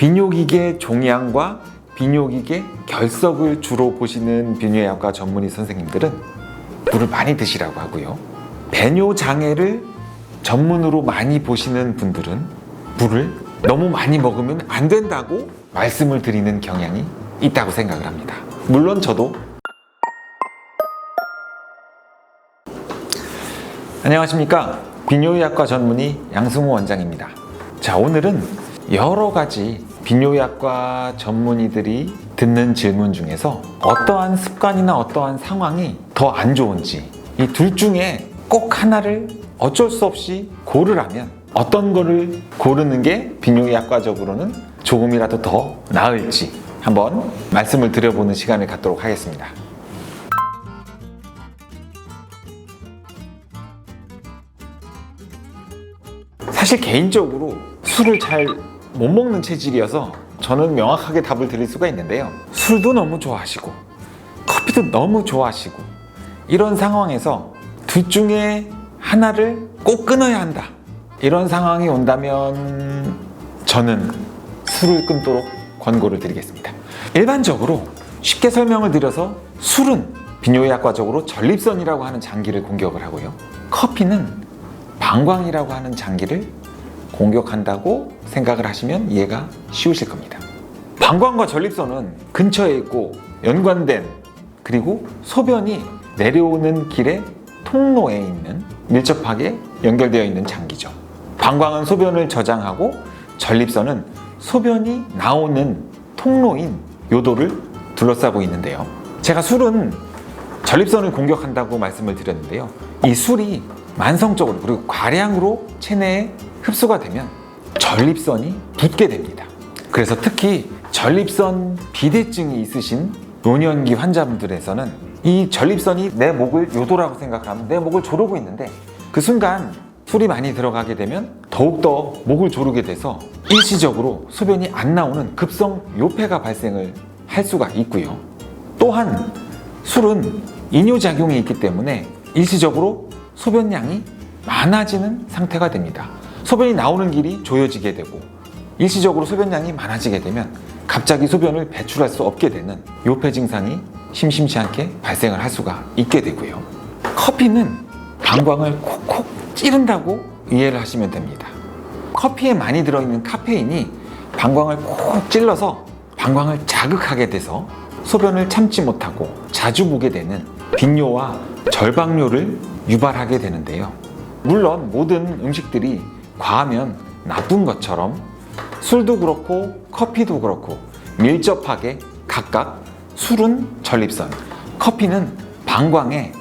비뇨기계 종양과 비뇨기계 결석을 주로 보시는 비뇨의학과 전문의 선생님들은 물을 많이 드시라고 하고요. 배뇨 장애를 전문으로 많이 보시는 분들은 물을 너무 많이 먹으면 안 된다고 말씀을 드리는 경향이 있다고 생각을 합니다. 물론 저도. 안녕하십니까, 비뇨의학과 전문의 양승호 원장입니다. 자, 오늘은 여러 가지 비뇨의학과 전문의들이 듣는 질문 중에서 어떠한 습관이나 어떠한 상황이 더 안 좋은지, 이 둘 중에 꼭 하나를 어쩔 수 없이 고르라면 어떤 거를 고르는 게 비뇨의학과적으로는 조금이라도 더 나을지 한번 말씀을 드려보는 시간을 갖도록 하겠습니다. 사실 개인적으로 술을 잘 못 먹는 체질이어서 저는 명확하게 답을 드릴 수가 있는데요. 술도 너무 좋아하시고 커피도 너무 좋아하시고 이런 상황에서 둘 중에 하나를 꼭 끊어야 한다, 이런 상황이 온다면 저는 술을 끊도록 권고를 드리겠습니다. 일반적으로 쉽게 설명을 드려서 술은 비뇨의학과적으로 전립선이라고 하는 장기를 공격을 하고요. 커피는 방광이라고 하는 장기를 공격한다고 생각을 하시면 이해가 쉬우실 겁니다. 방광과 전립선은 근처에 있고 연관된, 그리고 소변이 내려오는 길의 통로에 있는, 밀접하게 연결되어 있는 장기죠. 방광은 소변을 저장하고 전립선은 소변이 나오는 통로인 요도를 둘러싸고 있는데요. 제가 술은 전립선을 공격한다고 말씀을 드렸는데요. 이 술이 만성적으로 그리고 과량으로 체내에 흡수가 되면 전립선이 붓게 됩니다. 그래서 특히 전립선 비대증이 있으신 노년기 환자분들에서는 이 전립선이 내 목을, 요도라고 생각하면 내 목을 조르고 있는데, 그 순간 술이 많이 들어가게 되면 더욱더 목을 조르게 돼서 일시적으로 소변이 안 나오는 급성 요폐가 발생을 할 수가 있고요. 또한 술은 이뇨작용이 있기 때문에 일시적으로 소변량이 많아지는 상태가 됩니다. 소변이 나오는 길이 조여지게 되고 일시적으로 소변량이 많아지게 되면 갑자기 소변을 배출할 수 없게 되는 요폐 증상이 심심치 않게 발생을 할 수가 있게 되고요. 커피는 방광을 콕콕 찌른다고 이해를 하시면 됩니다. 커피에 많이 들어있는 카페인이 방광을 콕 찔러서 방광을 자극하게 돼서 소변을 참지 못하고 자주 보게 되는 빈뇨와 절박뇨를 유발하게 되는데요. 물론 모든 음식들이 과하면 나쁜 것처럼 술도 그렇고 커피도 그렇고 밀접하게 각각 술은 전립선, 커피는 방광에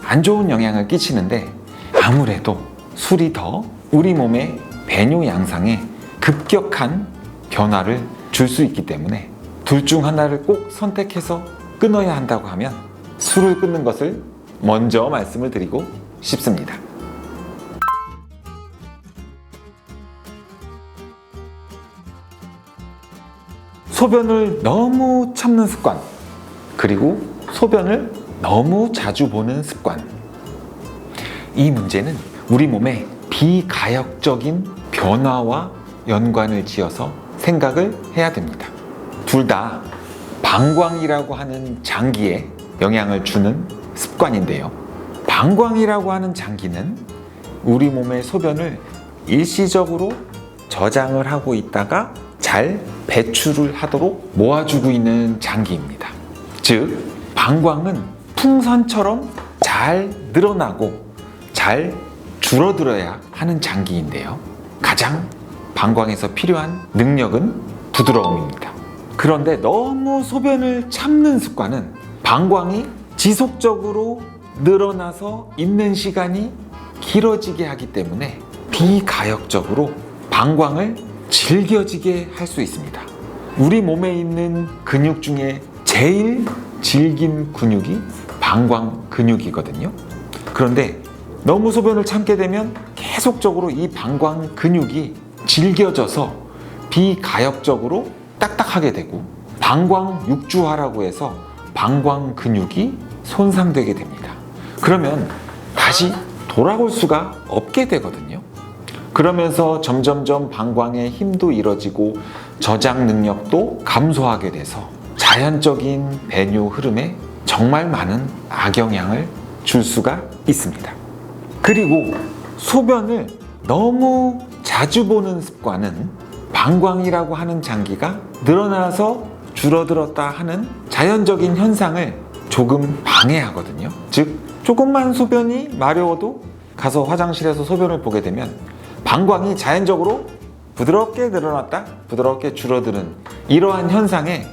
안 좋은 영향을 끼치는데, 아무래도 술이 더 우리 몸의 배뇨 양상에 급격한 변화를 줄 수 있기 때문에 둘 중 하나를 꼭 선택해서 끊어야 한다고 하면 술을 끊는 것을 먼저 말씀을 드리고 싶습니다. 소변을 너무 참는 습관, 그리고 소변을 너무 자주 보는 습관, 이 문제는 우리 몸의 비가역적인 변화와 연관을 지어서 생각을 해야 됩니다. 둘 다 방광이라고 하는 장기에 영향을 주는 습관인데요. 방광이라고 하는 장기는 우리 몸의 소변을 일시적으로 저장을 하고 있다가 잘 배출을 하도록 모아주고 있는 장기입니다. 즉, 방광은 풍선처럼 잘 늘어나고 잘 줄어들어야 하는 장기인데요. 가장 방광에서 필요한 능력은 부드러움입니다. 그런데 너무 소변을 참는 습관은 방광이 지속적으로 늘어나서 있는 시간이 길어지게 하기 때문에 비가역적으로 방광을 질겨지게 할 수 있습니다. 우리 몸에 있는 근육 중에 제일 질긴 근육이 방광 근육이거든요. 그런데 너무 소변을 참게 되면 계속적으로 이 방광 근육이 질겨져서 비가역적으로 딱딱하게 되고 방광 육주화라고 해서 방광 근육이 손상되게 됩니다. 그러면 다시 돌아올 수가 없게 되거든요. 그러면서 점점점 방광의 힘도 잃어지고 저장 능력도 감소하게 돼서 자연적인 배뇨 흐름에 정말 많은 악영향을 줄 수가 있습니다. 그리고 소변을 너무 자주 보는 습관은 방광이라고 하는 장기가 늘어나서 줄어들었다 하는 자연적인 현상을 조금 방해하거든요. 즉, 조금만 소변이 마려워도 가서 화장실에서 소변을 보게 되면 방광이 자연적으로 부드럽게 늘어났다 부드럽게 줄어드는 이러한 현상에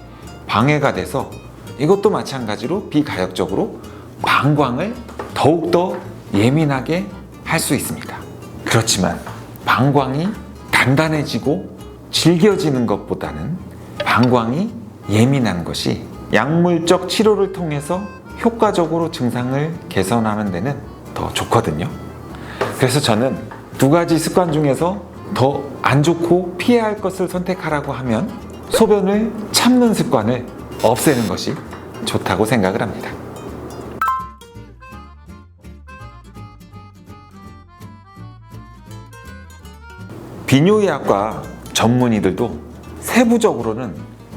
방해가 돼서 이것도 마찬가지로 비가역적으로 방광을 더욱더 예민하게 할 수 있습니다. 그렇지만 방광이 단단해지고 질겨지는 것보다는 방광이 예민한 것이 약물적 치료를 통해서 효과적으로 증상을 개선하는 데는 더 좋거든요. 그래서 저는 두 가지 습관 중에서 더 안 좋고 피해야 할 것을 선택하라고 하면 소변을 참는 습관을 없애는 것이 좋다고 생각을 합니다. 비뇨의학과 전문의들도 세부적으로는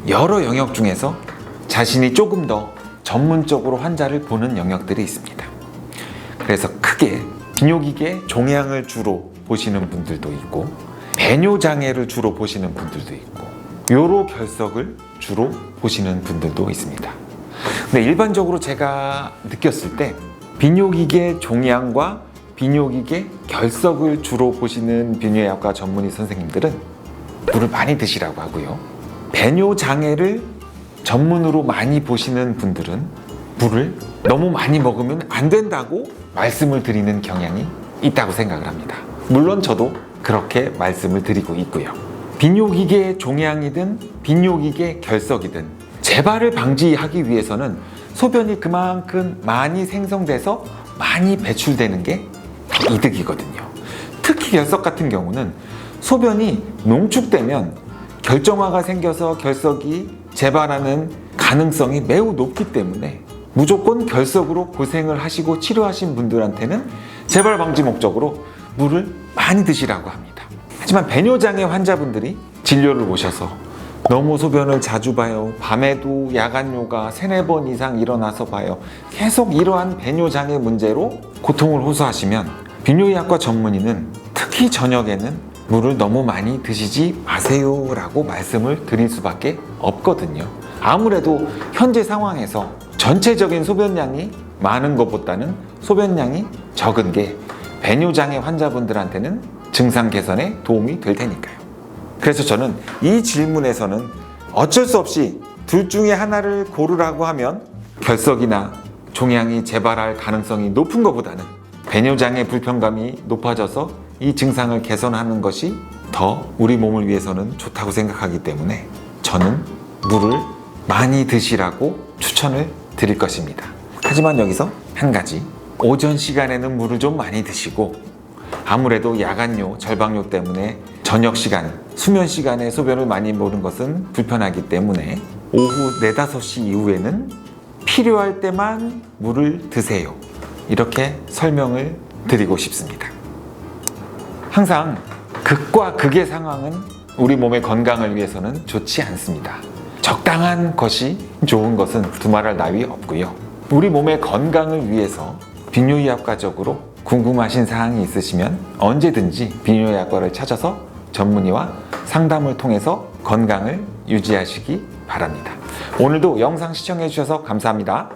여러 영역 중에서 자신이 조금 더 전문적으로 환자를 보는 영역들이 있습니다. 그래서 크게 비뇨기계 종양을 주로 보시는 분들도 있고 배뇨장애를 주로 보시는 분들도 있고 요로 결석을 주로 보시는 분들도 있습니다. 근데 일반적으로 제가 느꼈을 때 비뇨기계 종양과 비뇨기계 결석을 주로 보시는 비뇨의학과 전문의 선생님들은 물을 많이 드시라고 하고요. 배뇨장애를 전문으로 많이 보시는 분들은 물을 너무 많이 먹으면 안 된다고 말씀을 드리는 경향이 있다고 생각을 합니다. 물론 저도 그렇게 말씀을 드리고 있고요. 비뇨기계 종양이든 비뇨기계 결석이든 재발을 방지하기 위해서는 소변이 그만큼 많이 생성돼서 많이 배출되는 게 이득이거든요. 특히 결석 같은 경우는 소변이 농축되면 결정화가 생겨서 결석이 재발하는 가능성이 매우 높기 때문에 무조건 결석으로 고생을 하시고 치료하신 분들한테는 재발 방지 목적으로 물을 많이 드시라고 합니다. 하지만 배뇨장애 환자분들이 진료를 오셔서 너무 소변을 자주 봐요. 밤에도 야간뇨가 3-4번 이상 일어나서 봐요. 계속 이러한 배뇨장애 문제로 고통을 호소하시면 비뇨의학과 전문의는 특히 저녁에는 물을 너무 많이 드시지 마세요 라고 말씀을 드릴 수밖에 없거든요. 아무래도 현재 상황에서 전체적인 소변량이 많은 것보다는 소변량이 적은 게 배뇨장애 환자분들한테는 증상 개선에 도움이 될 테니까요. 그래서 저는 이 질문에서는 어쩔 수 없이 둘 중에 하나를 고르라고 하면 결석이나 종양이 재발할 가능성이 높은 것보다는 배뇨장애 불편감이 높아져서 이 증상을 개선하는 것이 더 우리 몸을 위해서는 좋다고 생각하기 때문에 저는 물을 많이 드시라고 추천을 드릴 것입니다. 하지만 여기서 한 가지, 오전 시간에는 물을 좀 많이 드시고 아무래도 야간뇨, 절박뇨 때문에 저녁 시간, 수면 시간에 소변을 많이 보는 것은 불편하기 때문에 오후 4-5시 이후에는 필요할 때만 물을 드세요. 이렇게 설명을 드리고 싶습니다. 항상 극과 극의 상황은 우리 몸의 건강을 위해서는 좋지 않습니다. 적당한 것이 좋은 것은 두말할 나위 없고요. 우리 몸의 건강을 위해서 비뇨의학과적으로 궁금하신 사항이 있으시면 언제든지 비뇨의학과를 찾아서 전문의와 상담을 통해서 건강을 유지하시기 바랍니다. 오늘도 영상 시청해 주셔서 감사합니다.